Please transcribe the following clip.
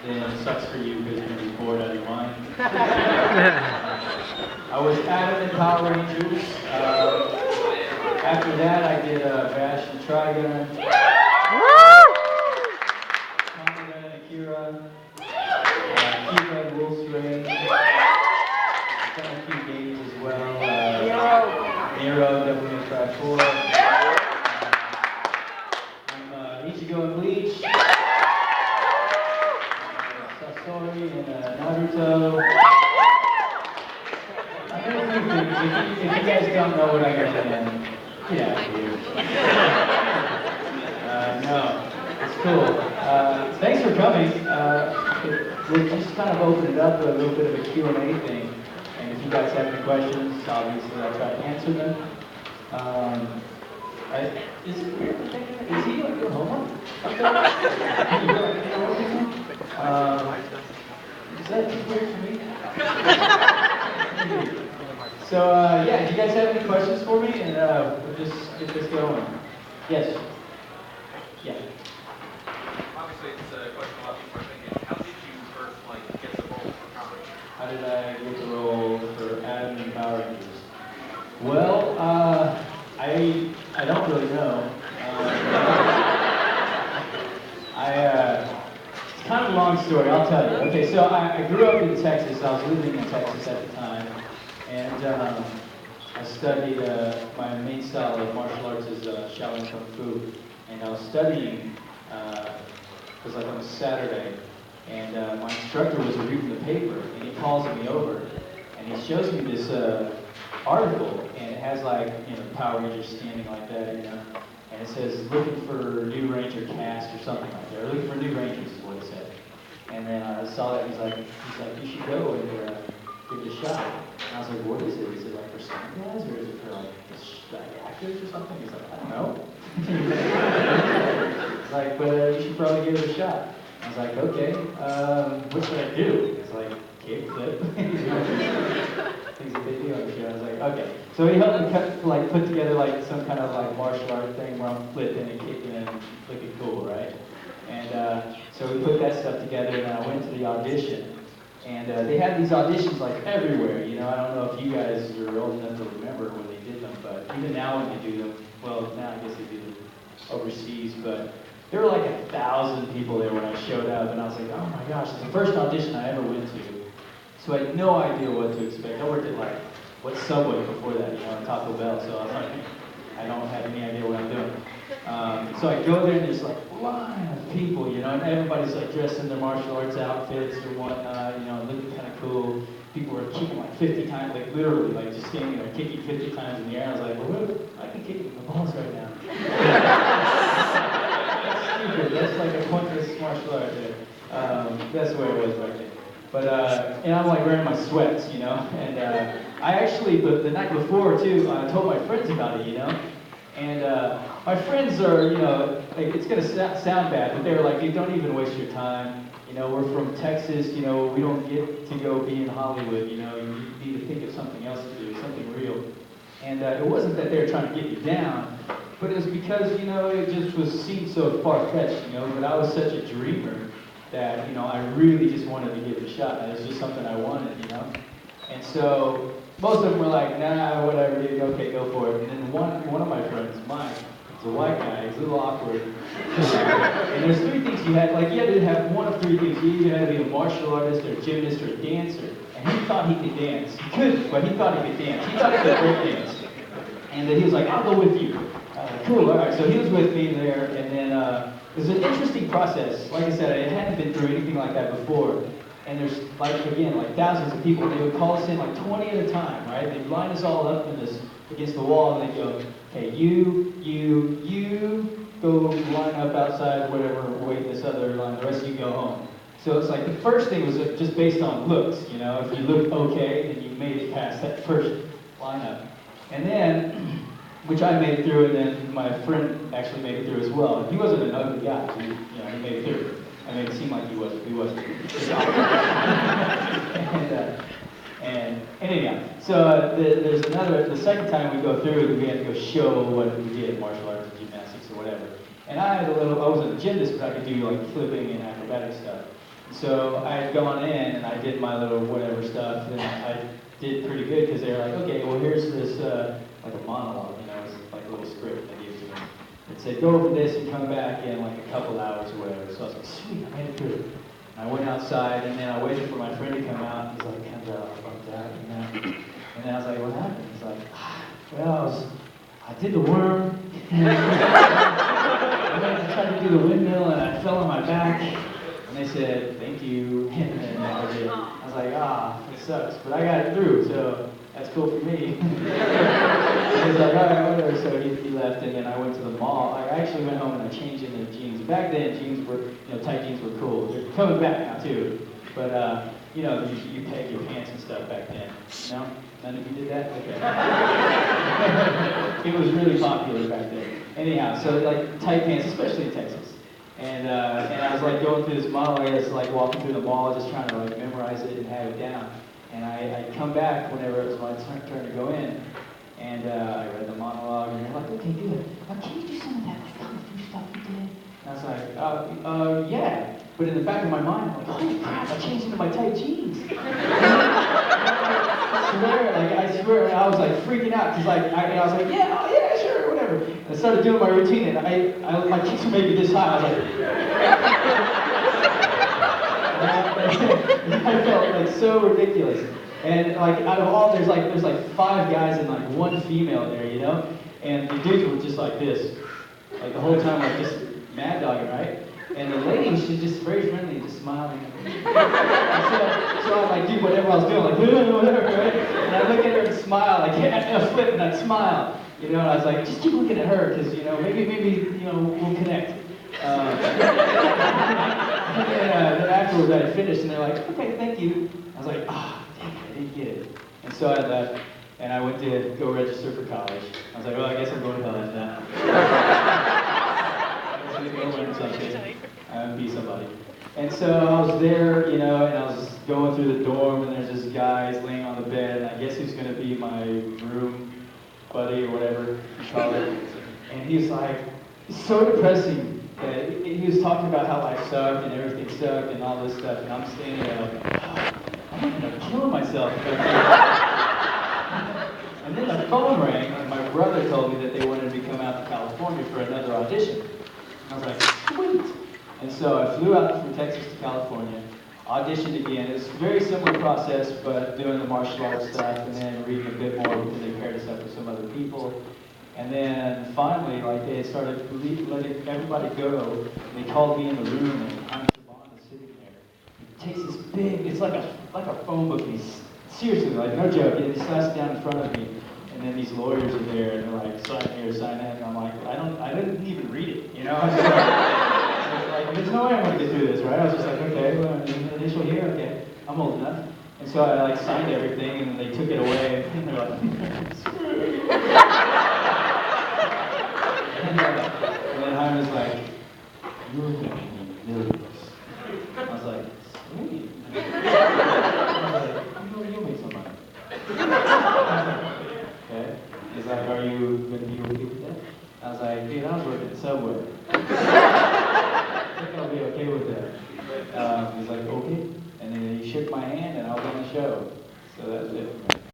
then it sucks for you because you're going to be bored out of your mind. I was Adam in Power Rangers. After that, I did Bash and Trigun, Tommy Gun and Akira, Kiba and Wolf's Rage. I've done a few games as well. Nero, Devil May Cry 4. I'm Ichigo and Bleach. Sasori and Naruto. I mean, a few things. If you guys don't know what I got in, get out of here. No, it's cool. Thanks for coming. We'll just kind of open it up to a little bit of a Q&A thing. And if you guys have any questions, obviously I'll try to answer them. Is it weird? Is he like doing homework? Is that just weird for me? So, yeah, do you guys have any questions for me? And we'll just get this going. Yes? Yeah. Obviously, it's a question a lot of people are thinking. How did you first get the role for Power Rangers? How did I get the role for Adam in Power Rangers? Well, I don't really know. It's kind of a long story, I'll tell you. Okay, so I grew up in Texas. I was living in Texas at the time. And I studied, my main style of martial arts is Shaolin Kung Fu. And I was studying, it was like on a Saturday. And my instructor was reading the paper, and he calls me over. And he shows me this article, and it has like, Power Rangers standing like that, And it says, looking for new Ranger cast or something like that. Or looking for new Rangers is what it said. And then I saw that, he's like, you should go and give it a shot. And I was like, what is it? Is it like for some guys, or is it for like actors or something? He's like, I don't know. He's like, but you should probably give it a shot. I was like, okay, what should I do? He's like, kick, flip. Things a big deal on the show. I was like, okay. So he helped me put together some kind of martial art thing where I'm flipping and kicking and looking cool, right? And so we put that stuff together, and then I went to the audition. And they had these auditions everywhere, I don't know if you guys are old enough to remember when they did them, but even now when they do them, well, now I guess they do them overseas, but there were 1,000 people there when I showed up, and I was like, oh my gosh, it's the first audition I ever went to. So I had no idea what to expect. I worked at Subway before that, Taco Bell, so I was like, I don't have any idea what I'm doing. So I go there and there's a line of people, and everybody's dressed in their martial arts outfits or whatnot, looking kind of cool. People were kicking 50 times, literally, just standing there kicking 50 times in the air. I was like, well, I can kick the balls right now. That's stupid. That's a pointless martial art there. That's the way it was back then. But, and I'm wearing my sweats, and I actually, the night before too, I told my friends about it, and my friends are, it's going to sound bad, but they're like, you don't even waste your time, we're from Texas, we don't get to go be in Hollywood, you need to think of something else to do, something real. And it wasn't that they were trying to get you down, but it was because, it just seemed so far-fetched, but I was such a dreamer that, I really just wanted to give it a shot. It was just something I wanted, And so most of them were like, nah, whatever, dude, okay, go for it. And then one of my friends, Mike, he's a white guy, he's a little awkward. And there's three things you had to have one of three things. You either had to be a martial artist or a gymnast or a dancer. And he thought he could dance. He couldn't, but he thought he could dance. He thought he could break dance. And then he was like, I'll go with you. Cool, all right. So he was with me there, and then it was an interesting process. Like I said, I hadn't been through anything like that before. And there's, thousands of people. They would call us in 20 at a time, right? They'd line us all up against the wall, and they'd go, okay, you, go line up outside, whatever, wait in this other line. The rest of you go home. So it's the first thing was just based on looks, If you looked okay, then you made it past that first lineup. And then, which I made it through, and then my friend actually made it through as well. And he wasn't an ugly guy, he made it through. I made it seem like he wasn't. and anyhow, so there's the second time we go through, we had to go show what we did, martial arts, gymnastics, or whatever. And I wasn't a gymnast, but I could do flipping and acrobatic stuff. So I had gone in and I did my little whatever stuff, and I did pretty good because they were like, okay, well here's this like a monologue, you know, it's like a little script they gave to me. It said go over this and come back in like a couple hours or whatever. So I was like, sweet, I made it through. And I went outside and then I waited for my friend to come out. And he's like, comes out, I bumped out, you know. And then I was like, what happened? He's like, well, I did the worm. And then I tried to do the windmill and I fell on my back. And they said, thank you. And then that was it. I was like, it sucks. But I got it through, so that's cool for me. He was like, all right, whatever. So he left, and then I went to the mall. I actually went home and I changed into jeans. Back then, jeans were, tight jeans were cool. They're coming back now, too. But, you peg your pants and stuff back then. No? None of you did that? Okay. It was really popular back then. Anyhow, so like tight pants, especially in Texas. And I was like going through this monologue, I was like walking through the mall, just trying to like memorize it and have it down. And I come back whenever it was my turn to go in, and I read the monologue, and they're like, okay, good. Can you do some of that like kung fu stuff you did? And I was like, yeah. But in the back of my mind, I'm like, holy crap, I changed into my tight jeans. I swear, I was like freaking out, because I was like, yeah, sure, whatever. And I started doing my routine, and my kicks were maybe this high. I was like, I felt like so ridiculous. And like out of all, there's like 5 guys and like 1 female there, you know? And the dudes were just like this, like the whole time, like just mad dogging, right? And the lady, she's just very friendly, just smiling. So I like do whatever I was doing, like whatever, right? And I look at her and smile, like I flip and I smile, you know. And I was like, just keep looking at her, because maybe we'll connect. And then afterwards I finished, and they're like, okay, thank you. I was like, dang it, I didn't get it. And so I left, and I went to go register for college. I was like, well, I guess I'm going to college now. I was going to go learn something and be somebody. And so I was there, and I was going through the dorm, and there's this guy laying on the bed, and I guess he's going to be my room buddy or whatever you call it. And he's like, it's so depressing. He was talking about how life sucked and everything sucked and all this stuff, and I'm standing there like, I'm going to kill myself. And then the phone rang, and my brother told me that they wanted me to come out to California for another audition. And I was like, sweet. And so I flew out from Texas to California, auditioned again. It was a very similar process, but doing the martial arts stuff and then reading a bit more because they paired us up with some other people. And then finally, like they had started letting everybody go. And they called me in the room, and I'm sitting there. He takes this big, it's like a phone book. And he's seriously, like no joke. He sits down in front of me, and then these lawyers are there, and they're like, sign here, sign that. And I'm like, I didn't even read it, you know. I was like, there's no way I'm going to get through this, right? I was just like, okay, well, initial here, okay, I'm old enough. And so I like signed everything, and they took it away, and they're like, and then I was like, you're going to need millions. I was like, sweet. I was like, you'll make some money. Okay. He's like, are you going to be okay with that? I was like, dude, I was working at Subway. I think I'll be okay with that. He's like, okay. And then he shook my hand, and I was on the show. So that was it for me.